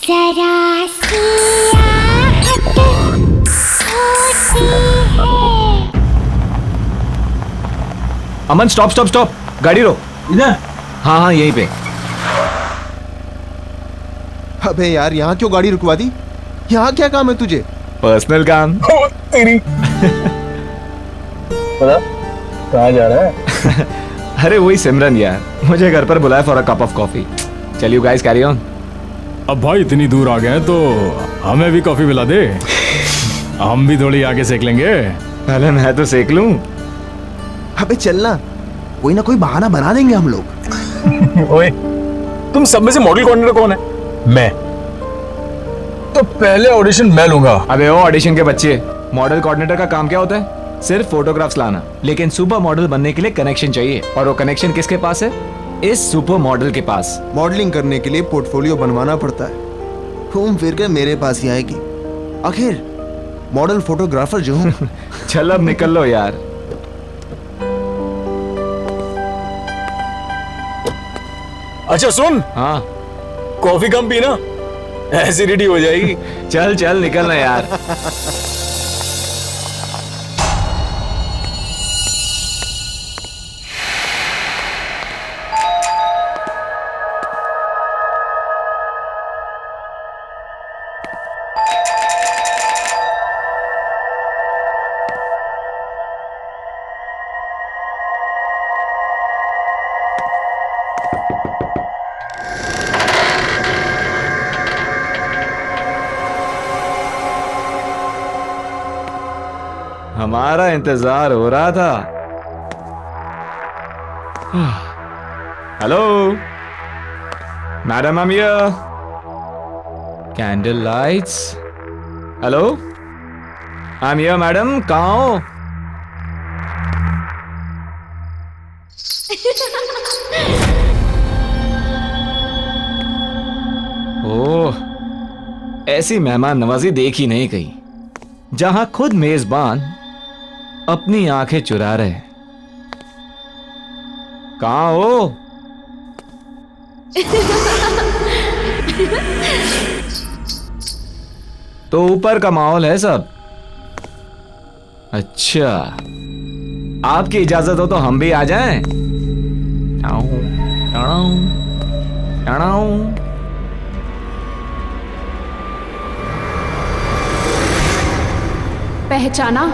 जरा सी आहट होती है। अमन स्टॉप स्टॉप स्टॉप, गाड़ी रोक। इधर? हाँ हाँ यहीं पे। अबे यार, यहाँ क्यों गाड़ी रुकवा दी? यहाँ क्या काम है तुझे? पर्सनल काम। ओ, तेरी पता कहाँ जा रहा है? अरे वही सिमरन यार, मुझे घर पर बुलाया for a cup of coffee. चल यू गाइस कैरी ऑन। अब भाई इतनी दूर आ गए हैं तो हमें भी कॉफी पिला दे, हम भी थोड़ी आगे सेक लेंगे। पहले मैं तो सेक लूं। अबे चलना, कोई ना कोई बहाना बना देंगे हम लोग। ओए, तुम सब में से मॉडल कोऑर्डिनेटर कौन है? मैं। तो पहले ऑडिशन मैं लूंगा। अबे ओ ऑडिशन के बच्चे, मॉडल कोऑर्डिनेटर का काम क्या होता है? सिर्फ फोटोग्राफ्स लाना। लेकिन सुपर मॉडल बनने के लिए कनेक्शन चाहिए, और वो कनेक्शन किसके पास है? इस सुपर मॉडल के पास। मॉडलिंग करने के लिए पोर्टफोलियो बनवाना पड़ता है। घूम फिर कर मेरे पास ही आएगी। आखिर मॉडल फोटोग्राफर जो हूँ। चल अब निकल लो यार। अच्छा सुन, हाँ कॉफी कम पीना, एसिडिटी हो जाएगी। चल चल निकलना यार। हमारा इंतजार हो रहा था। Hello madam, I am here. Candle lights. Hello I am here madam, कहाँ हो? ओह, ऐसी मेहमान नवाजी देखी नहीं कहीं, जहां खुद मेजबान अपनी आंखें चुरा रहे। कहाँ हो? तो ऊपर का माहौल है सब। अच्छा, आपकी इजाजत हो तो हम भी आ जाएं? Tau, tau, tau. पहचाना?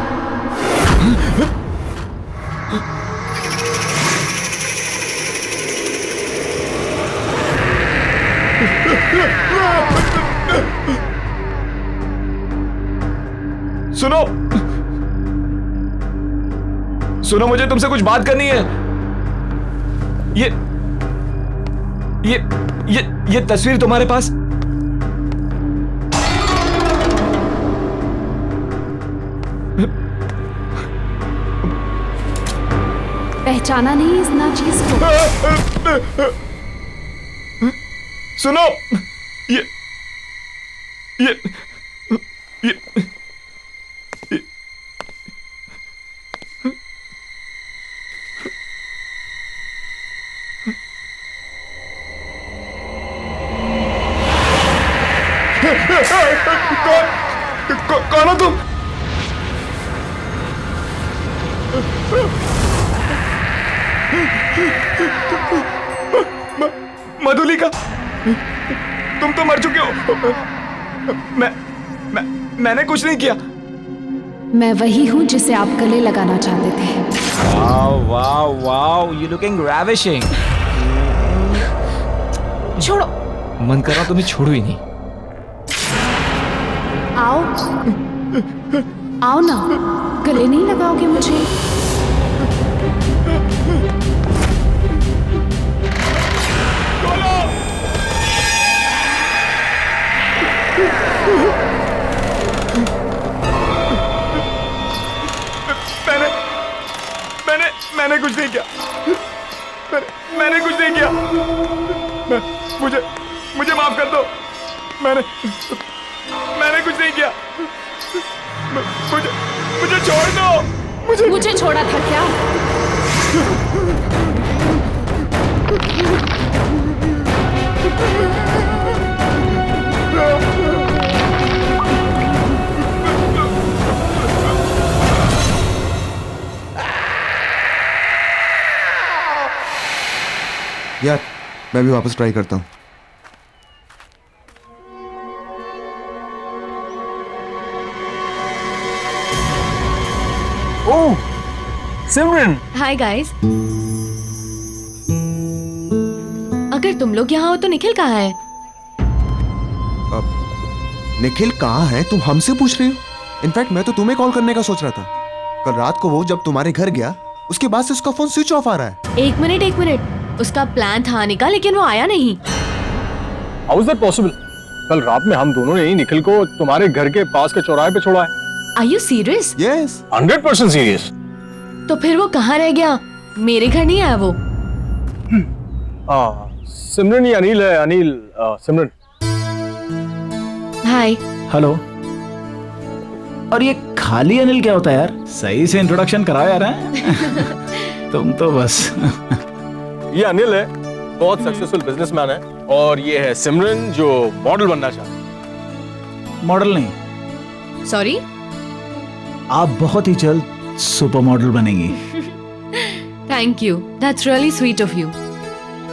सुनो सुनो, मुझे तुमसे कुछ बात करनी है। ये तस्वीर तुम्हारे पास? पहचाना नहीं इस नाचीज को? सुनो, ये ये ये कौन हो तुम? मधुलिका, तुम तो मर चुके हो। मैंने कुछ नहीं किया। मैं वही हूँ जिसे आप गले लगाना चाहते थे। Wow wow wow, you looking ravishing. छोड़ो। मन कर रहा तुम्हें छोड़ू ही नहीं। आओ आओ ना, गले नहीं लगाओगे मुझे? मैंने कुछ नहीं किया। मैंने कुछ नहीं किया। मुझे माफ कर दो। मैंने कुछ नहीं किया। मुझे छोड़ दो। मुझे छोड़ा था क्या? यार मैं भी वापस ट्राई करता हूँ। ओह सिमरन, हाय गाइस। अगर तुम लोग यहाँ हो तो निखिल कहाँ है? निखिल कहाँ है तुम हमसे पूछ रही हो? इनफैक्ट मैं तो तुम्हें कॉल करने का सोच रहा था। कल रात को वो जब तुम्हारे घर गया उसके बाद से उसका फोन स्विच ऑफ आ रहा है। एक मिनट, उसका प्लान था आने का लेकिन वो आया नहीं। How is that possible? कल रात में हम दोनों ने ही निखिल को तुम्हारे घर के पास के चौराहे पे छोड़ा है। Are you serious? Yes 100% serious. तो फिर वो कहाँ रह गया? मेरे घर नहीं आया वो? सिमरन, ये अनिल है। अनिल, सिमरन। हाय। हेलो। और ये खाली अनिल क्या होता है यार? सही से इंट्रोडक्शन कराओ यार। हैं? तुम तो बस। ये अनिल है, बहुत सक्सेसफुल बिजनेसमैन है, और ये है सिमरन जो मॉडल बनना चाहता है। मॉडल नहीं, सॉरी। आप बहुत ही जल्द सुपर मॉडल बनेंगी। Thank you, that's really sweet of you.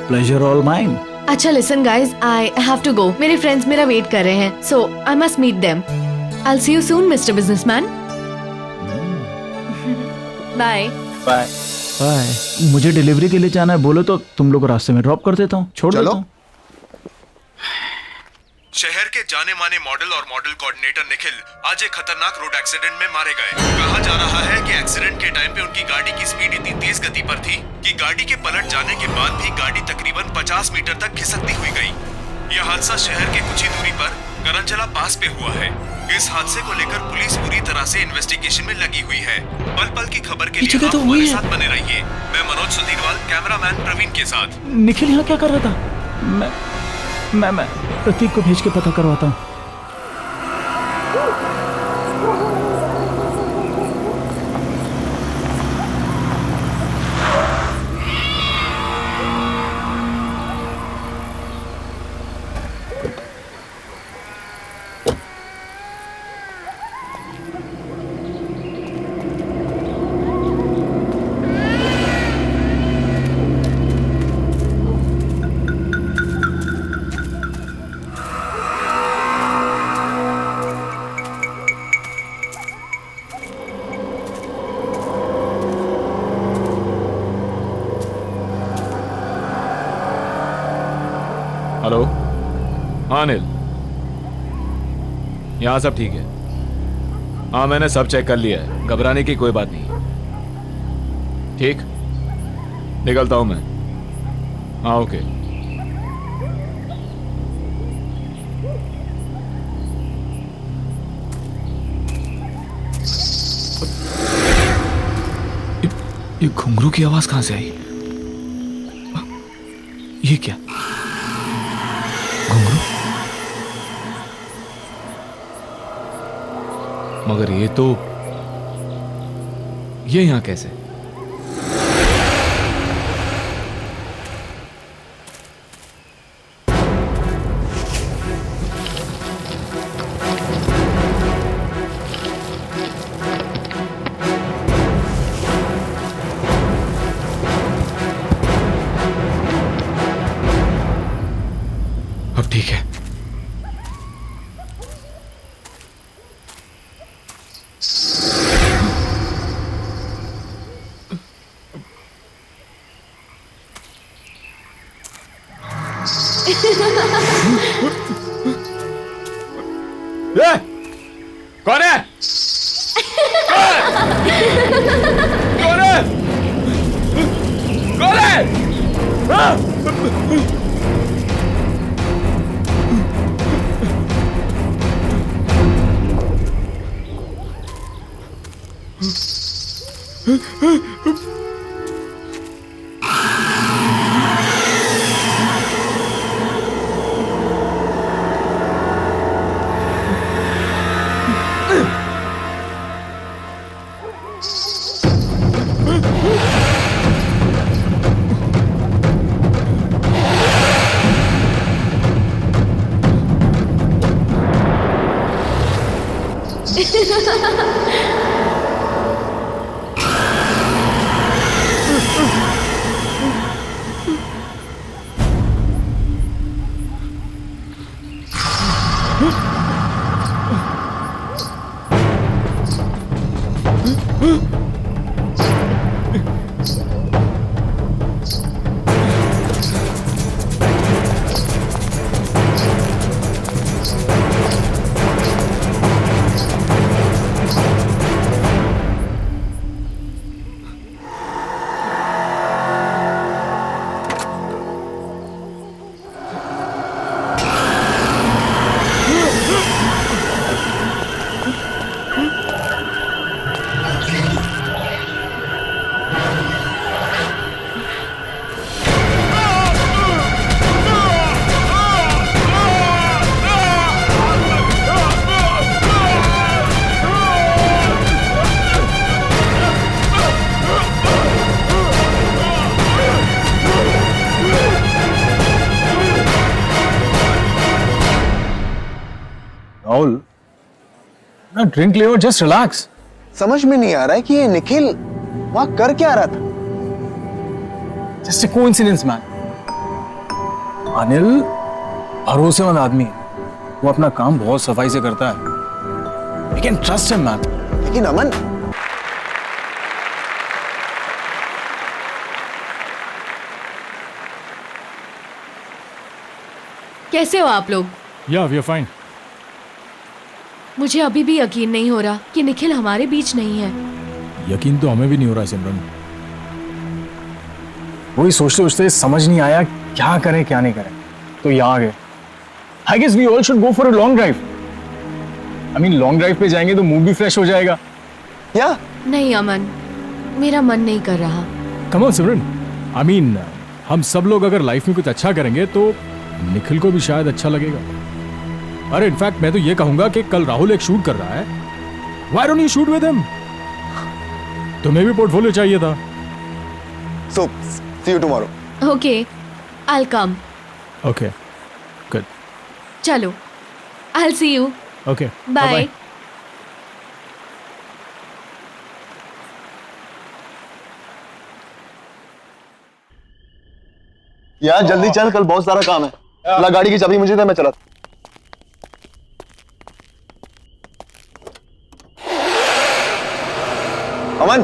Pleasure all mine. अच्छा listen guys, I have to go. मेरे फ्रेंड्स मेरा वेट कर रहे हैं, so I must meet them. I will see you soon mister businessman. Bye. Bye. Bye. मुझे delivery के लिए जाना है, बोलो तो तुम लोग रास्ते में ड्रॉप कर देता हूँ, छोड़ चलो। देता हूँ। शहर के जाने माने मॉडल और मॉडल कोऑर्डिनेटर निखिल आज एक खतरनाक रोड एक्सीडेंट में मारे गए। कहा जा रहा है कि एक्सीडेंट के टाइम पे उनकी गाड़ी की स्पीड इतनी तेज गति पर थी कि गाड़ी के पलट जाने के बाद भी गाड़ी तकरीबन 50 मीटर तक खिसकती हुई गई। यह हादसा शहर के कुछ ही दूरी पर करंजला पास पे हुआ है। इस हादसे को लेकर पुलिस पूरी तरह से इन्वेस्टिगेशन में लगी हुई है। पल पल की खबर के लिए आप हमारे साथ बने रहिए। मैं मनोज सुधीरवाल, कैमरामैन प्रवीण के साथ। निखिल यहाँ क्या कर रहा था? मैं प्रतीक को भेज के पता करवाता हूँ। हेलो। हाँ अनिल, यहाँ सब ठीक है। हाँ मैंने सब चेक कर लिया है, घबराने की कोई बात नहीं है। ठीक, निकलता हूँ मैं। हाँ ओके। ये घुंघरू की आवाज कहाँ से आई? ये क्या घुंघरू? मगर ये यहां कैसे? अब ठीक है। ए, कौन है? कौन है? कौन है? हाँ? राहुल, ना ड्रिंक ले और जस्ट रिलैक्स। समझ में नहीं आ रहा है कि ये निखिल वहां कर क्या रहा था। Just a coincidence man. Anil भरोसेमंद आदमी है, वो अपना काम बहुत सफाई से करता है। We can trust him man. लेकिन अमन, कैसे हो आप लोग? या वी आर फाइन। मुझे अभी भी यकीन नहीं हो रहा कि निखिल हमारे बीच नहीं है। यकीन तो हमें भी नहीं हो रहा है सिमरन। वही सोचते सोचते समझ नहीं आया क्या करें क्या नहीं करें, तो यहाँ आ गए। I guess we all should go for a long drive. I mean long drive पे जाएंगे तो मूड भी फ्रेश हो जाएगा। या नहीं अमन, मेरा मन नहीं कर रहा। Come on Simran, I mean हम सब लोग अगर लाइफ में कुछ अच्छा करेंगे तो निखिल को भी शायद अच्छा लगेगा। अरे इनफैक्ट मैं तो ये कहूंगा कि कल राहुल एक शूट कर रहा है, why don't you shoot with him? तुम्हें भी पोर्टफोलियो चाहिए था। So see you tomorrow. Okay, I will come. Okay good, चलो, I will see you. Okay bye. यार जल्दी चल, कल बहुत सारा काम है। ला गाड़ी की चाबी मुझे दे, मैं चला। अमन,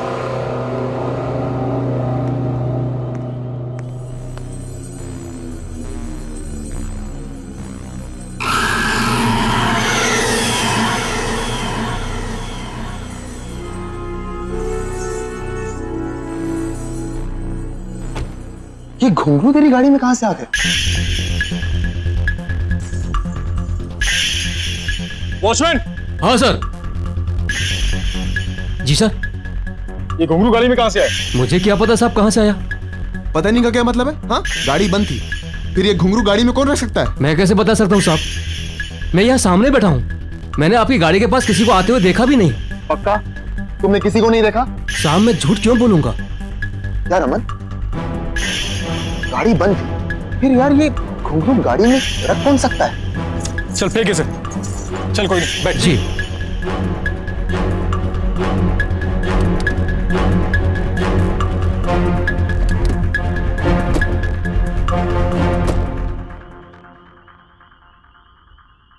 ये घुंघरू तेरी गाड़ी में कहां से आ गए? वॉचमैन, हाँ सर। जी सर। ये घुंघरू गाड़ी में कहां से आए? मुझे क्या पता साहब कहाँ से आया। पता नहीं का क्या मतलब है? हाँ, गाड़ी बंद थी, फिर ये घुंघरू गाड़ी में कौन रख सकता है? मैं कैसे बता सकता हूँ साहब, मैं यहाँ सामने बैठा हूँ। मैंने आपकी गाड़ी के पास किसी को आते हुए देखा भी नहीं। पक्का तुमने किसी को नहीं देखा? साहब मैं झूठ क्यों बोलूंगा? यार अमन, गाड़ी बंद थी, फिर यार ये घुंघरू गाड़ी में रख कौन सकता है? चल फेंके से, चल कोई नहीं, बैठ। जी।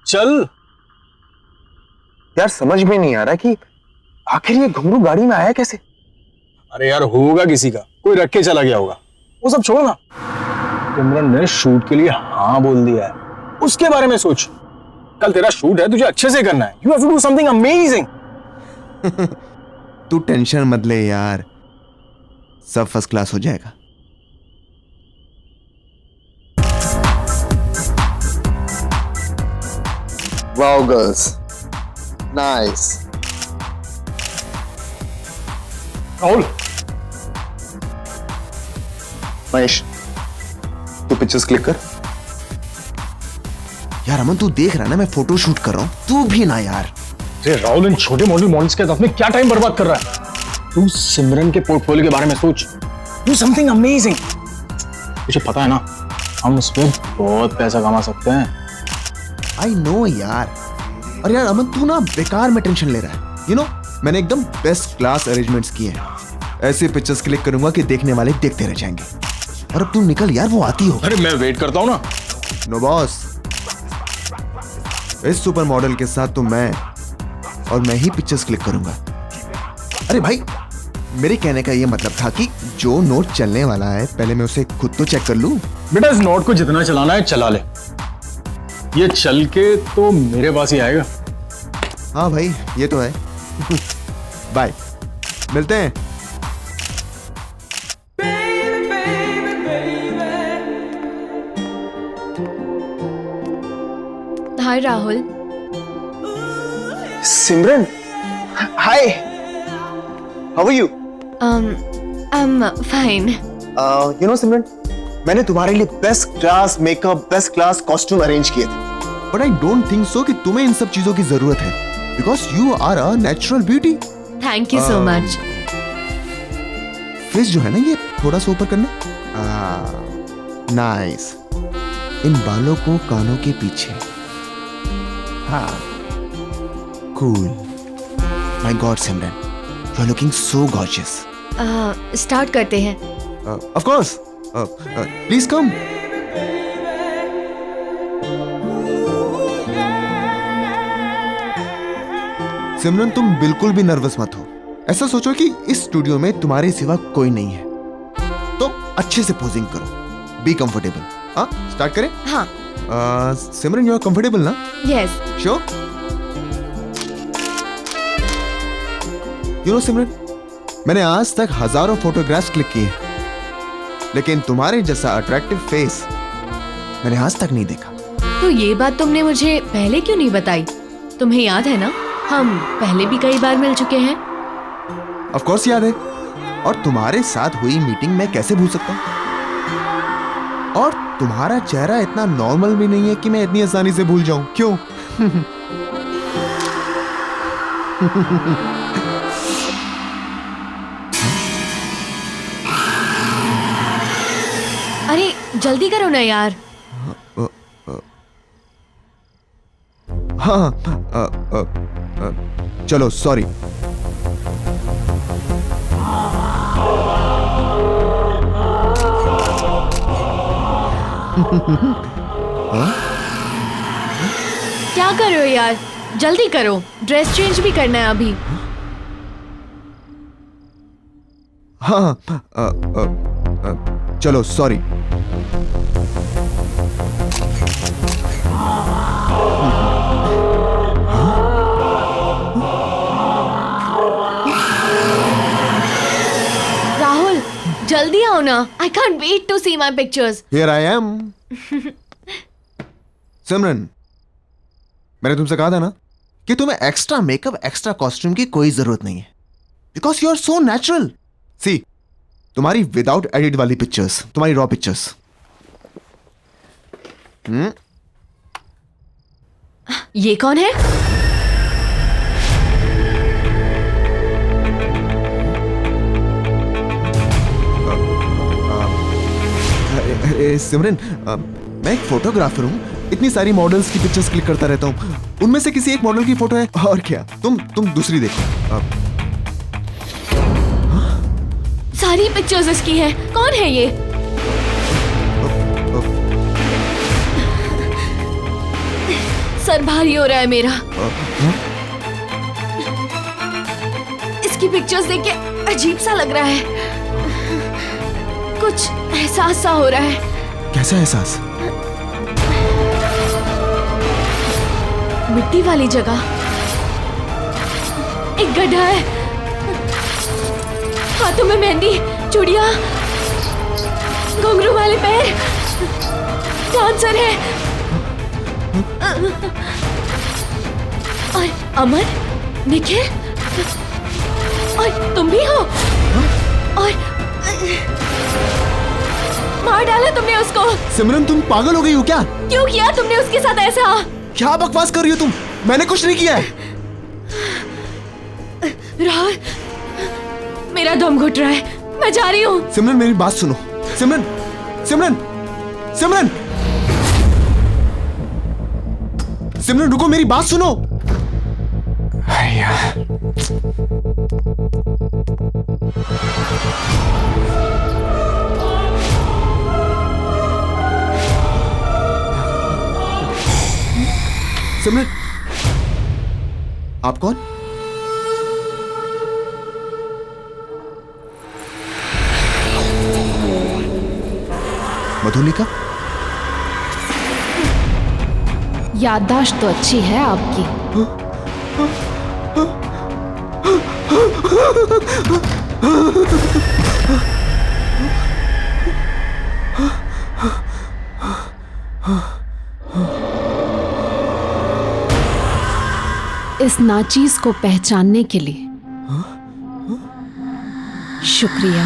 चल। यार समझ में नहीं आ रहा कि आखिर ये घुंघरू गाड़ी में आया कैसे? अरे यार होगा किसी का, कोई रख के चला गया होगा। वो सब छोड़ो ना, सिमरन ने शूट के लिए हाँ बोल दिया है, उसके बारे में सोच। कल तेरा शूट है, तुझे अच्छे से करना है। You have to do something amazing. तू टेंशन मत ले यार, सब फर्स्ट क्लास हो जाएगा। Wow girls, nice. Rahul, Mahesh, तू पिक्चर्स क्लिक कर। यार अमन तू देख रहा है ना, मैं फोटो शूट कर रहा हूं, तू भी ना यार। अरे राहुल, इन छोटे मॉडल्स के साथ में क्या टाइम बर्बाद कर रहा है? तू सिमरन के पोर्टफोलियो के बारे में सोच। Do something amazing. तुझे पता है ना, हम उस पर बहुत पैसा कमा सकते हैं। आई नो यार। और यार अमन तू ना बेकार में टेंशन ले रहा है। यू नो, मैंने एकदम बेस्ट क्लास अरेंजमेंट्स किए हैं। ऐसे पिक्चर्स क्लिक करूंगा कि देखने वाले देखते रह जाएंगे। और अब तू निकल यार, वो आती हो। अरे मैं वेट करता हूं ना। नो बॉस, इस सुपर मॉडल के साथ तो मैं ही पिक्चर्स क्लिक करूंगा। अरे भाई, मेरे कहने का ये मतलब था कि जो नोट चलने वाला है पहले मैं उसे खुद तो चेक कर लूं। बेटा इस नोट को जितना चलाना है चला ले, ये चल के तो मेरे पास ही आएगा। हाँ भाई, ये तो है। बाय, मिलते हैं। Hi Rahul. Simran, hi, how are you? I am fine. You know Simran, मैंने तुम्हारे लिए best class makeup, best class costume arrange किए थे। But I don't think so कि तुम्हें इन सब चीजों की जरूरत है, because you are a natural beauty. Thank you so much. Face जो है ना, ये थोड़ा सा ऊपर करना। नाइस। इन बालों को कानों के पीछे। हाँ, cool. My God, Simran, you are looking so gorgeous. Start करते हैं. Of course. Please come. सिमरन, तुम बिल्कुल भी नर्वस मत हो. ऐसा सोचो कि इस स्टूडियो में तुम्हारे सिवा कोई नहीं है. तो अच्छे से पोजिंग करो. Be comfortable. हाँ, स्टार्ट करें. हाँ. सिमरन, यू आर कंफर्टेबल ना? Yes. Sure? You know Simran, मैंने आज तक हजारों फोटोग्राफ्स क्लिक किए, लेकिन तुम्हारे जैसा अट्रैक्टिव फेस मैंने आज तक नहीं देखा. तो ये बात तुमने मुझे पहले क्यों नहीं बताई? तुम्हें याद है ना, हम पहले भी कई बार मिल चुके हैं. ऑफ कोर्स याद है. और तुम्हारे साथ हुई मीटिंग मैं कैसे भूल सकता हूं? और तुम्हारा चेहरा इतना नॉर्मल भी नहीं है कि मैं इतनी आसानी से भूल जाऊं. क्यों? अरे जल्दी करो ना यार. हाँ. चलो, सॉरी. क्या कर रहे हो यार? जल्दी करो, ड्रेस चेंज भी करना है अभी. हाँ. चलो, सॉरी. राहुल, जल्दी आओ ना. I can't wait to see my pictures. Here I am. Simran, मैंने तुमसे कहा था ना कि तुम्हें एक्स्ट्रा मेकअप, एक्स्ट्रा कॉस्ट्यूम की कोई जरूरत नहीं है. Because you are so natural. See, तुम्हारी विदाउट एडिट वाली पिक्चर्स, तुम्हारी रॉ पिक्चर्स. ये कौन है? सिमरन, मैं एक फोटोग्राफर हूँ. इतनी सारी मॉडल्स की पिक्चर्स क्लिक करता रहता हूँ. उनमें से किसी एक मॉडल की फोटो है. और क्या, तुम दूसरी देखो. सारी पिक्चर्स इसकी हैं. कौन है ये? सर भारी हो रहा है मेरा. इसकी पिक्चर्स देख के अजीब सा लग रहा है. कुछ एहसास सा हो रहा है. कैसा एहसास? मिट्टी वाली जगह एक गड्ढा है. हाथों में मेहंदी, चूड़ियां, घुंघरू वाले पैर, डांसर है. और अमन, निखिल, और तुम भी हो. और मार डाला तुमने उसको. सिमरन, तुम पागल हो गई हो क्या? क्यों किया तुमने उसके साथ ऐसा? क्या बकवास कर रही हो तुम? मैंने कुछ नहीं किया है. राहुल, मेरा दम घुट रहा है. मैं जा रही हूँ. सिमरन, मेरी बात सुनो. सिमरन, सिमरन, सिमरन, सिमरन, रुको, मेरी बात सुनो. सिमरन, आप कौन? मधुलिका? याददाश्त तो अच्छी है आपकी. इस नाचीज को पहचानने के लिए शुक्रिया.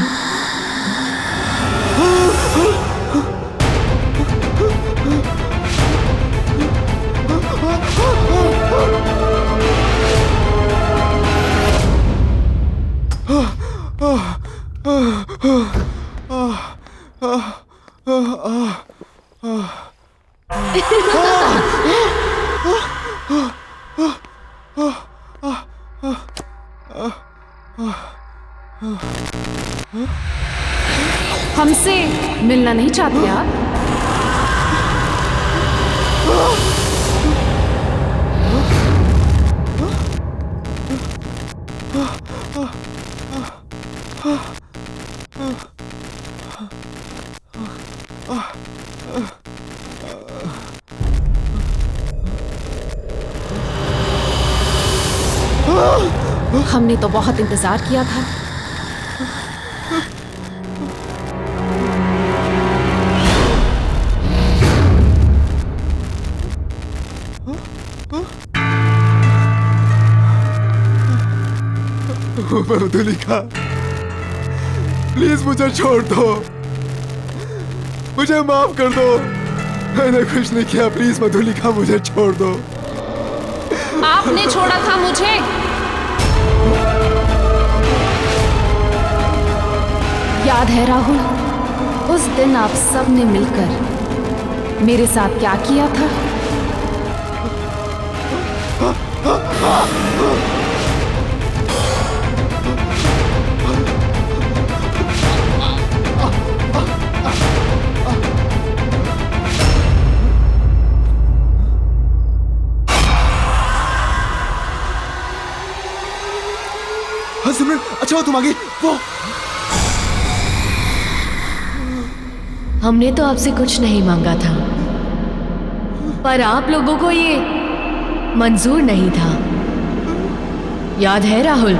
हमसे मिलना नहीं चाहते आप? हमने तो बहुत इंतजार किया था। मधुलिका, प्लीज मुझे छोड़ दो, मुझे माफ कर दो, मैंने कुछ नहीं किया। प्लीज मधुलिका, मुझे छोड़ दो। आपने छोड़ा था मुझे। याद है राहुल, उस दिन आप सब ने मिलकर मेरे साथ क्या किया था? हाँ सिमरन, अच्छा हो तुम आ गई। वो हमने तो आपसे कुछ नहीं मांगा था, पर आप लोगों को ये मंजूर नहीं था। याद है राहुल,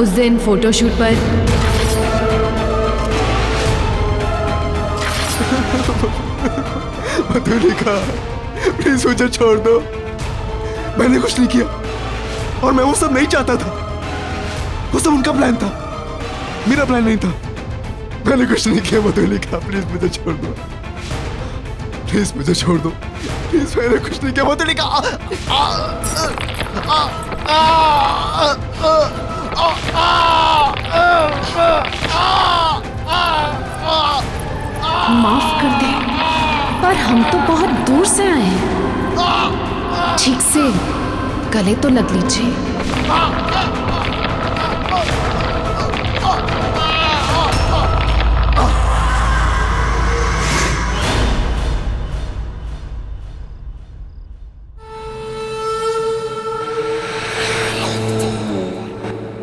उस दिन फोटोशूट पर मधुलिका, प्लीज मुझे छोड़ दो, मैंने कुछ नहीं किया और मैं वो सब नहीं चाहता था। वो सब उनका प्लान था, मेरा प्लान नहीं था। मैंने कुछ नहीं किया मधुलिका, प्लीज मुझे छोड़ दो, प्लीज मुझे छोड़ दो, प्लीज। मैंने कुछ नहीं किया मधुलिका। माफ कर दे, पर हम तो बहुत दूर से आए हैं। ठीक से गले तो लग लीजिए।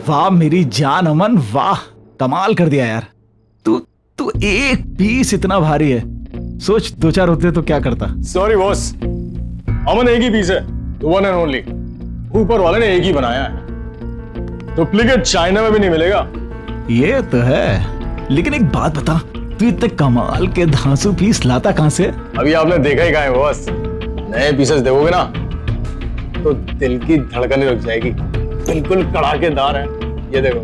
वाह मेरी जान अमन, वाह कमाल कर दिया यार। तू तू एक पीस इतना भारी है, सोच 2-4 होते तो क्या करता। सॉरी बॉस, अमन एक ही पीस है, वन एंड ओनली। ऊपर वाले ने एक ही बनाया है, डुप्लीकेट चाइना में भी नहीं मिलेगा। ये तो है, लेकिन एक बात बता, तू इतने कमाल के धांसू पीस लाता कहां से? अभी आपने देखा ही कहाँ है बॉस। नए पीसेस देखोगे ना तो दिल की धड़कनें रुक जाएगी, बिल्कुल कड़ाकेदार है। ये देखो।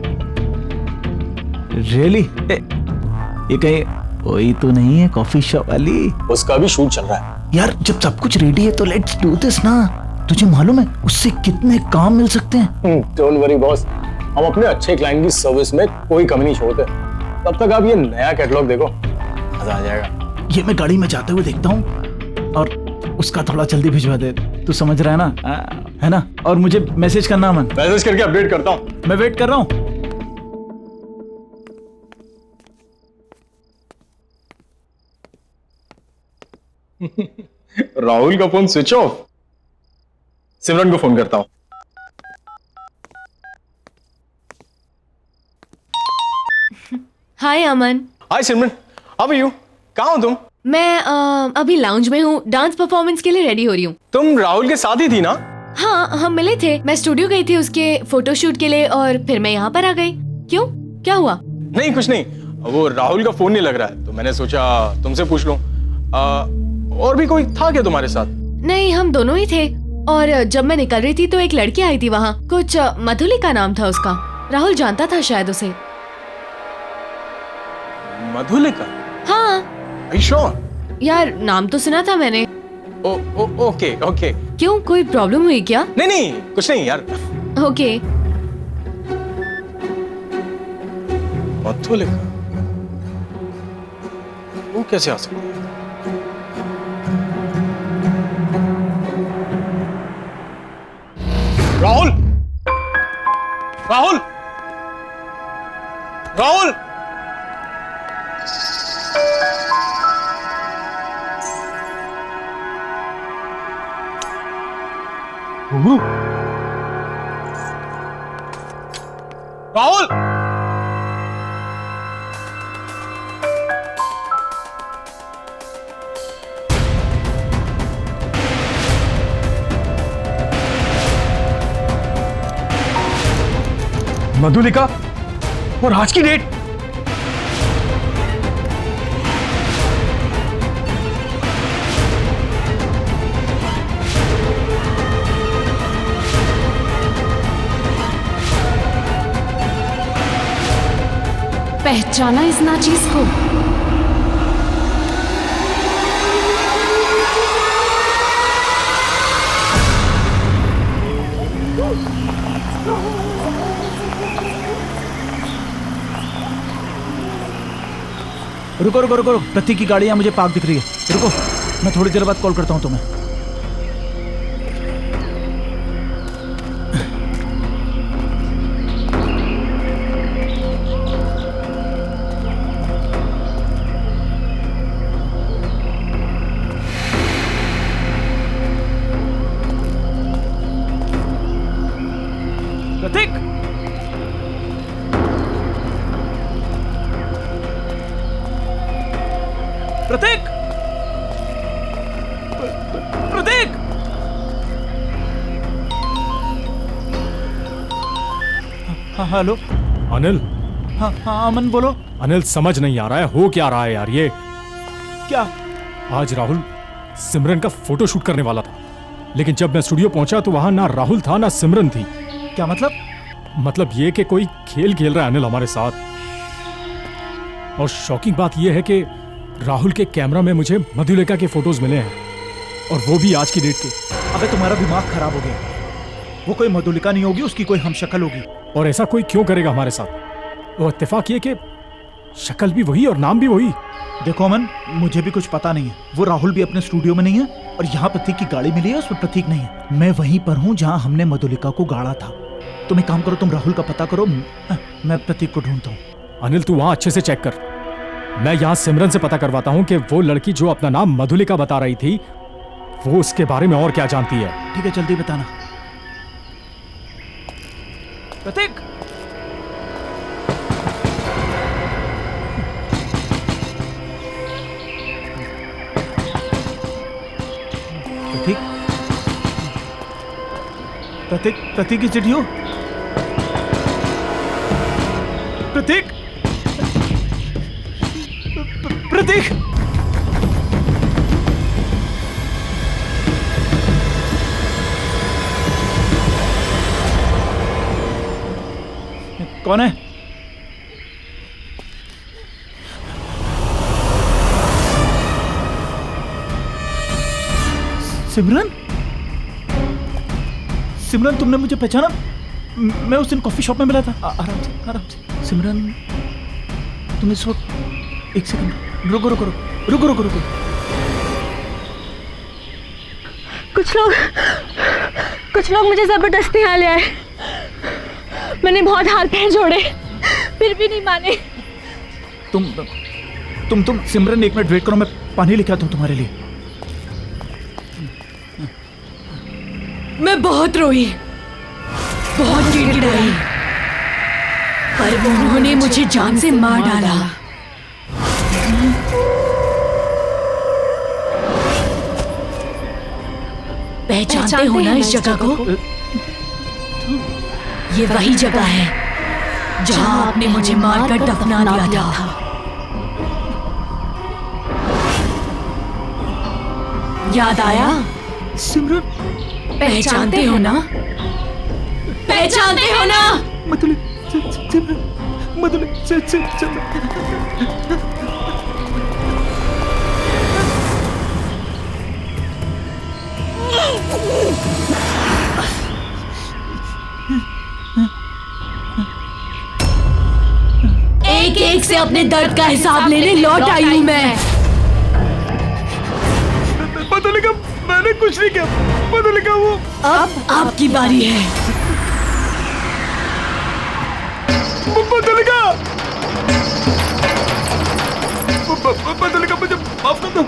रियली? ये कहीं वही तो नहीं है कॉफी शॉप वाली? उसका भी शूट चल रहा है यार। जब सब कुछ रेडी है तो लेट्स डू दिस ना। तुझे मालूम है उससे कितने काम मिल सकते हैं? डोंट वरी बॉस, हम अपने अच्छे क्लाइंट की सर्विस में कोई कमी नहीं छोड़ते। तब तक आप ये नया कैटलॉग देखो, मजा आ जाएगा। ये मैं गाड़ी में जाते हुए देखता हूँ, और उसका थोड़ा जल्दी भिजवा दे। तू समझ रहा है ना? है ना? और मुझे मैसेज करना मन। मैसेज करके अपडेट करता हूँ। मैं वेट कर रहा हूँ। राहुल का फोन स्विच ऑफ। सिमरन को फोन करता हूँ। हाय अमन। हाय सिमरन, हाउ आर यू? कहाँ हो तुम? मैं अभी लाउंज में हूँ, डांस परफॉर्मेंस के लिए रेडी हो रही हूँ। तुम राहुल के साथ ही थी ना? हाँ, हम मिले थे। मैं स्टूडियो गई थी उसके फोटोशूट के लिए और फिर मैं यहाँ पर आ गई। क्यों, क्या हुआ? नहीं कुछ नहीं, वो राहुल का फोन नहीं लग रहा है तो मैंने सोचा तुमसे पूछ लूं। और भी कोई था क्या तुम्हारे साथ? नहीं, हम दोनों ही थे। और जब मैं निकल रही थी तो एक लड़की आई थी वहाँ, कुछ मधुलिका नाम था उसका। राहुल जानता था शायद उसे। मधुलिका? हाँ। Are you sure? यार नाम तो सुना था मैंने। Okay okay. क्यों, कोई प्रॉब्लम हुई क्या? नहीं नहीं कुछ नहीं यार। ओके। मधुलिका वो कैसे आ सकती है? राहुल, राहुल, राहुल, राहुल, मधुलिका और आज की डेट। पहचाना इस नाचीज को? रुको रुको रुको, प्रतीक की गाड़ी यहाँ मुझे पार्क दिख रही है। रुको, मैं थोड़ी देर बाद कॉल करता हूँ तुम्हें। प्रतीक, प्रतीक, प्रतीक। हाँ हेलो। अनिल। हाँ हाँ अमन बोलो। अनिल समझ नहीं आ रहा है हो क्या रहा है यार ये। क्या? आज राहुल सिमरन का फोटो शूट करने वाला था, लेकिन जब मैं स्टूडियो पहुंचा तो वहां ना राहुल था ना सिमरन थी। क्या मतलब? मतलब ये कि कोई खेल खेल रहा है अनिल हमारे साथ। और शॉकिंग बात यह है कि राहुल के कैमरा में मुझे मधुलिका के फोटोज मिले हैं, और वो भी आज की डेट के। अबे तुम्हारा दिमाग खराब हो गया। वो कोई मधुलिका नहीं होगी, उसकी कोई हमशक्ल होगी। और ऐसा कोई क्यों करेगा हमारे साथ? वो इत्तेफाक ये कि शक्ल भी वही और नाम भी वही। देखो अमन, मुझे भी कुछ पता नहीं है। वो राहुल भी अपने स्टूडियो में नहीं है, और यहाँ प्रतीक की गाड़ी मिली है, उसमें प्रतीक नहीं है। मैं वहीं पर हूँ जहाँ हमने मधुलिका को गाड़ा था। तुम एक काम करो, तुम राहुल का पता करो, मैं प्रतीक को ढूंढता हूँ। अनिल तू वहां अच्छे से चेक कर, मैं यहाँ सिमरन से पता करवाता हूँ कि वो लड़की जो अपना नाम मधुलिका बता रही थी, वो उसके बारे में और क्या जानती है। ठीक है, जल्दी बताना। प्रतीक, प्रतीक, प्रतीक, प्रतीक की चिट्ठी हो? प्रतीक, प्रतीक, कौन है? सिमरन? सिमरन, तुमने मुझे पहचाना? मैं उस दिन कॉफी शॉप में मिला था। आराम से, आराम से। सिमरन, तुम इस वक्त एक सेकंड रुको रुको रुको रुको रुको रुको। कुछ लोग मुझे जबरदस्ती यहाँ ले आए। मैंने बहुत हाथ पैर जोड़े, फिर भी नहीं माने। तुम सिमरन, एक मिनट वेट करो, मैं पानी लेके आता हूँ तुम्हारे लिए। मैं बहुत रोई, बहुत गिड़गिड़ाई, पर उन्होंने मुझे जान से मार डाला। पहचानते हो ना इस जगह को? ये वही जगह है जहां आपने मुझे मारकर दफना दिया था। याद आया? सिमरन, पहचानते हो ना? पहचानते हो ना? एक एक से अपने दर्द का हिसाब लेने लौट आई हूं मैं। मधुलिका, मैंने कुछ नहीं किया। मधुलिका, वो अब आपकी बारी है। बदलिका मुझे माफ कर दो।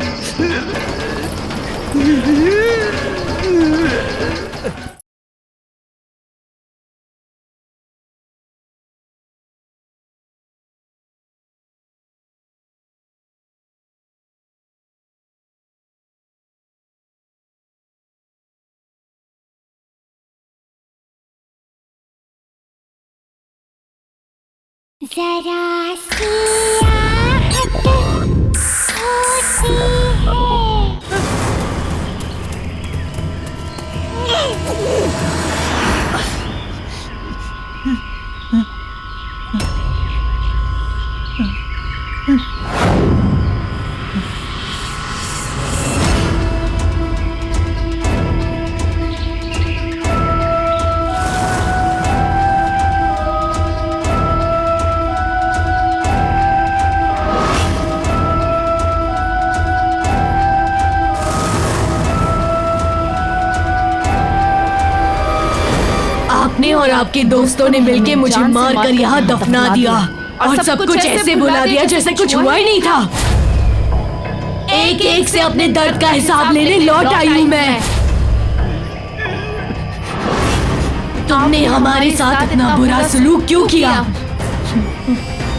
जरा सी आहट होती आपने और आपके दोस्तों ने मिलके मुझे मारकर यहाँ दफना दिया और सब कुछ ऐसे बुला दिया जैसे कुछ हुआ ही नहीं था। एक एक से अपने दर्द का हिसाब लेने लौट आई हूँ मैं। तुमने हमारे साथ इतना बुरा सलूक क्यों किया?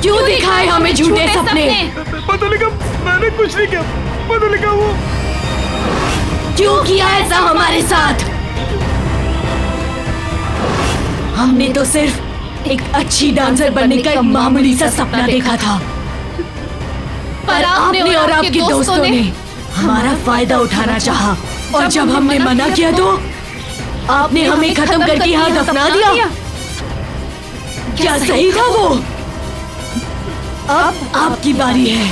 क्यों दिखाए हमें झूठे सपने? बदलिका मैंने कुछ नहीं किया। बदलिका वो क्यों किया ऐसा हमारे साथ? हमने तो सिर्फ एक अच्छी डांसर बनने का एक मामूली सा सपना देखा था, पर आपने और आपके दोस्तों ने हमारा फायदा उठाना चाहा और जब हमने मना किया तो आपने हमें खत्म करके यहाँ दफना दिया। क्या सही था वो? अब आपकी बारी है।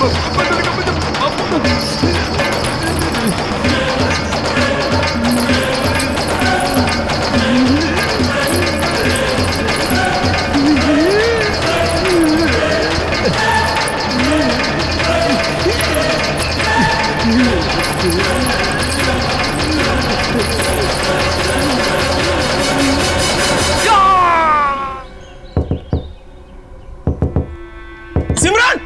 बदलिका मुझे माफ कर दो। सिमरन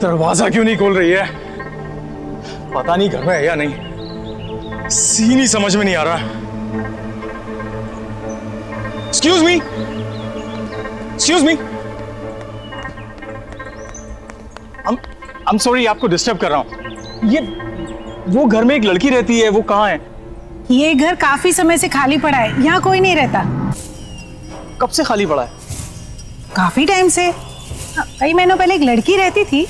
दरवाजा क्यों नहीं खोल रही है? पता नहीं घर में है या नहीं। सीन ही समझ में नहीं आ रहा। Excuse me, excuse me. I'm sorry आपको डिस्टर्ब कर रहा हूँ। ये वो घर में एक लड़की रहती है, वो कहाँ है? ये घर काफी समय से खाली पड़ा है, यहाँ कोई नहीं रहता। कब से खाली पड़ा है? काफी टाइम से। कई महीनों पहले एक लड़की रहती थी,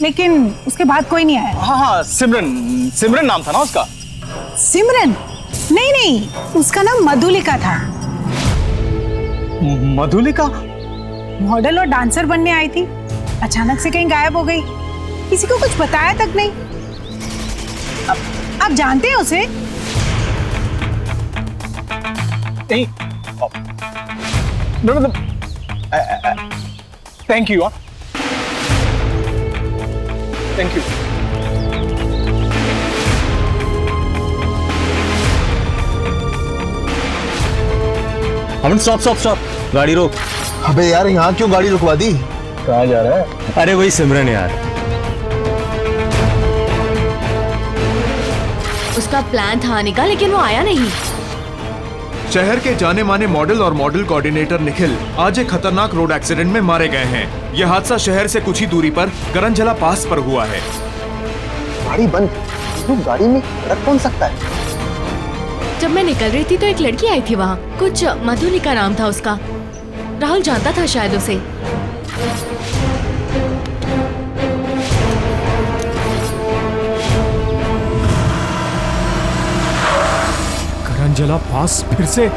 लेकिन उसके बाद कोई नहीं आया। हाँ हाँ, सिमरन, सिमरन नाम था ना उसका? सिमरन? नहीं नहीं, उसका नाम मधुलिका था। मधुलिका? मॉडल और डांसर बनने आई थी, अचानक से कहीं गायब हो गई, किसी को कुछ बताया तक नहीं। आप जानते हैं उसे? नहीं। No no, thank you. Thank you. Aman stop stop stop, गाड़ी रोक। अबे यार यहाँ क्यों गाड़ी रुकवा दी? कहाँ जा रहा है? अरे वही सिमरन यार। उसका प्लान था आने का, लेकिन वो आया नहीं। शहर के जाने माने मॉडल और मॉडल कोऑर्डिनेटर निखिल आज एक खतरनाक रोड एक्सीडेंट में मारे गए हैं। यह हादसा शहर से कुछ ही दूरी पर करंजला पास पर हुआ है। गाड़ी बंद, तो गाड़ी में रख कौन सकता है? जब मैं निकल रही थी तो एक लड़की आई थी वहाँ, कुछ मधुलिका नाम था उसका। राहुल जानता था शायद उसे। करंजला पास फिर से?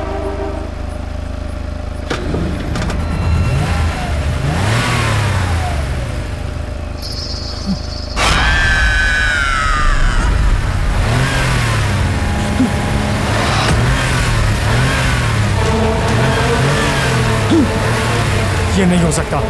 ये नहीं हो सकता।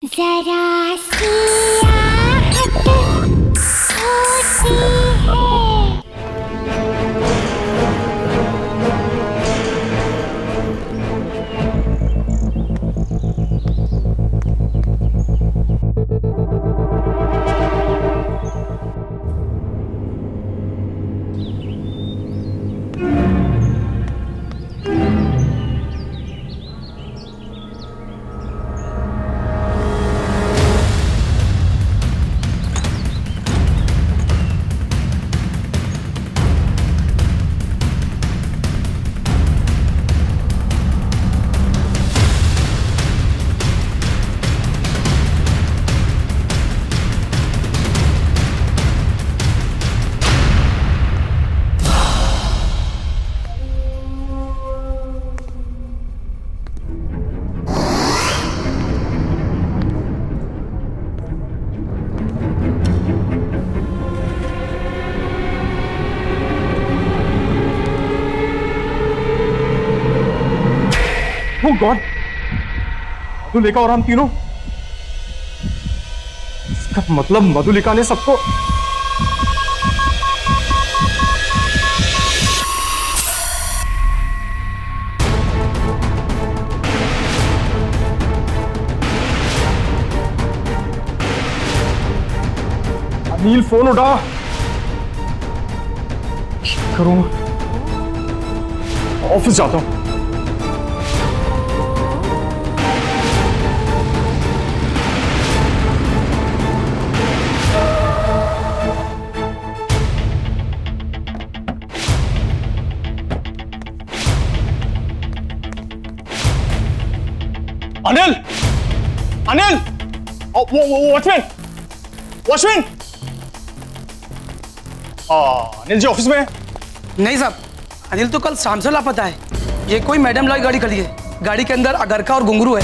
जरा सी आहट होती है। Oh God! मधुलिका और हम तीनों, इसका मतलब मधुलिका ने सबको अनिल फोन उठा। करूं, ऑफिस जाता हूं। Anil, Anil, watchman, watchman. Anil ji office में? नहीं साहब, अनिल तो कल शाम से लापता है। ये कोई मैडम लॉय गाड़ी खड़ी है, गाड़ी के अंदर अगरखा और घुंघरू है।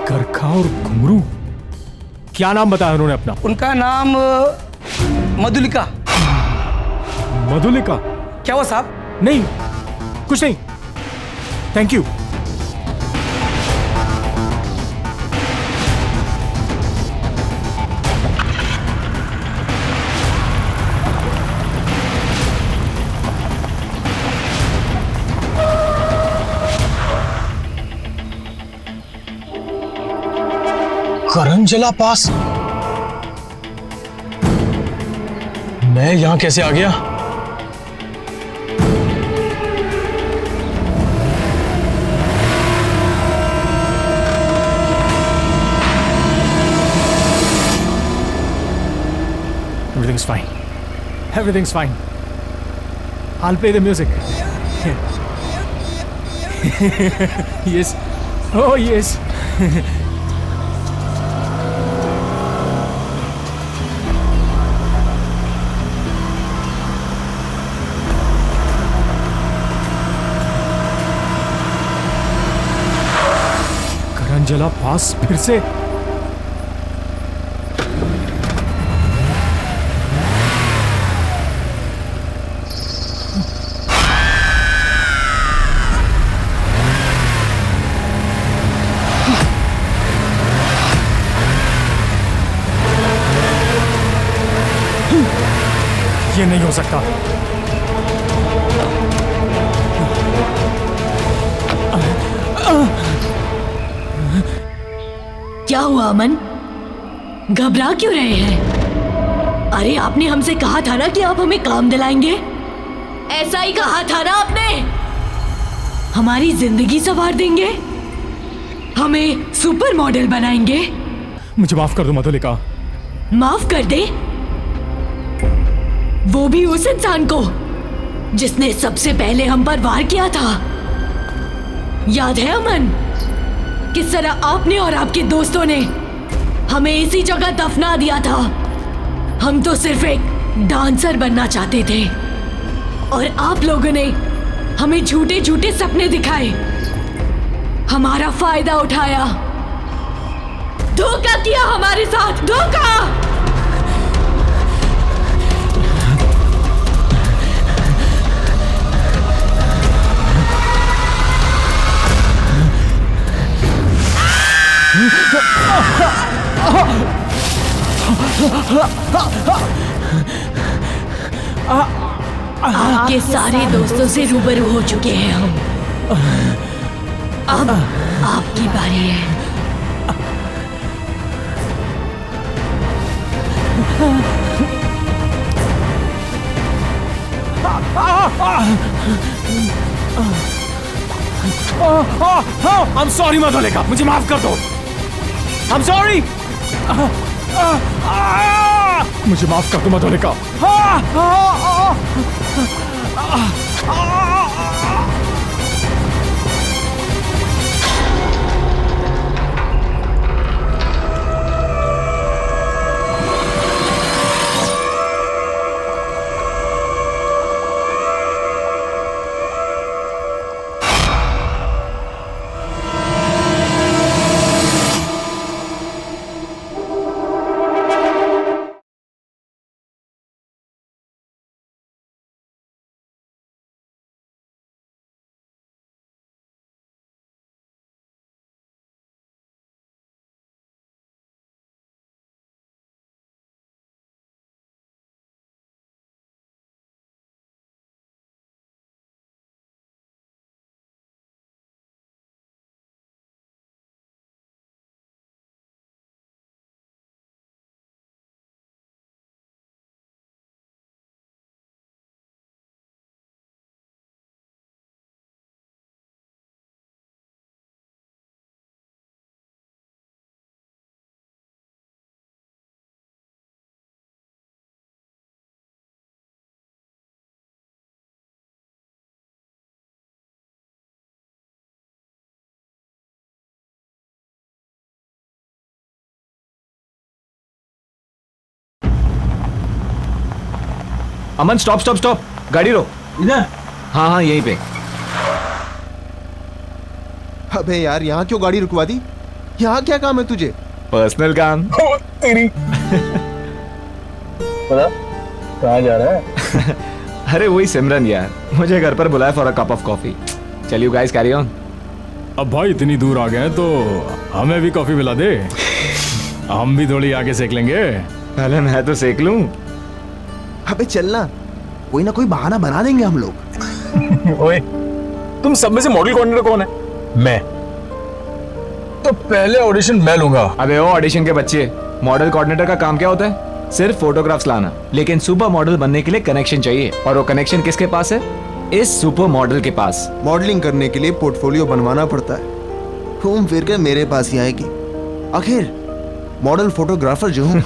अगरखा और घुंघरू? क्या नाम बताया उन्होंने अपना? उनका नाम मधुलिका। मधुलिका? क्या हुआ साहब? नहीं, कुछ नहीं, थैंक यू। करंजला पास? मैं यहां कैसे आ गया? Everything's fine. Everything's fine. I'll play the music. Yes. Oh, yes. करंजला पास फिर से? ये नहीं हो सकता। क्या हुआ अमन? घबरा क्यों रहे हैं? अरे आपने हमसे कहा था ना कि आप हमें काम दिलाएंगे। ऐसा ही कहा था ना आपने। हमारी जिंदगी संवार देंगे, हमें सुपर मॉडल बनाएंगे। मुझे माफ कर दो मधुलिका। माफ कर दे? वो भी उस इंसान को जिसने सबसे पहले हम पर वार किया था। याद है अमन, किस तरह आपने और आपके दोस्तों ने हमें इसी जगह दफना दिया था। हम तो सिर्फ एक डांसर बनना चाहते थे और आप लोगों ने हमें झूठे झूठे सपने दिखाए, हमारा फायदा उठाया, धोखा किया हमारे साथ, धोखा। आपके सारे दोस्तों से रूबरू हो चुके हैं हम। अब आपकी बारी है। I'm sorry मधुलिका, मुझे माफ कर दो। I'm sorry। मुझे माफ कर दो मधुलिका। अमन स्टॉप स्टॉप स्टॉप, गाड़ी रोक। इधर? हाँ हाँ यहीं पे। अबे यार यहाँ क्यों गाड़ी रुकवा दी? यहाँ क्या काम है तुझे? पर्सनल काम। तेरी पता कहाँ जा रहा है? अरे वही सिमरन यार, मुझे घर पर बुलाया for a cup of coffee. चल यू गाइस कैरी ऑन। अब भाई इतनी दूर आ गए तो हमें भी कॉफी पिला दे, हम भी थोड़ी आगे सेक लेंगे। पहले मैं तो सेक लूं। अबे चलना, कोई ना कोई बहाना बना देंगे हम लोग। ओए, तुम सब में से मॉडल कोऑर्डिनेटर कौन है? मैं। तो पहले ऑडिशन मैं लूंगा। अबे ओ ऑडिशन के बच्चे, मॉडल कोऑर्डिनेटर का काम क्या होता है? सिर्फ फोटोग्राफ्स लाना। लेकिन सुपर मॉडल बनने के लिए कनेक्शन चाहिए, और वो कनेक्शन किसके पास है? इस सुपर मॉडल के पास। मॉडलिंग करने के लिए पोर्टफोलियो बनवाना पड़ता है, घूम फिर कर मेरे पास ही आएगी। आखिर मॉडल फोटोग्राफर जो हूँ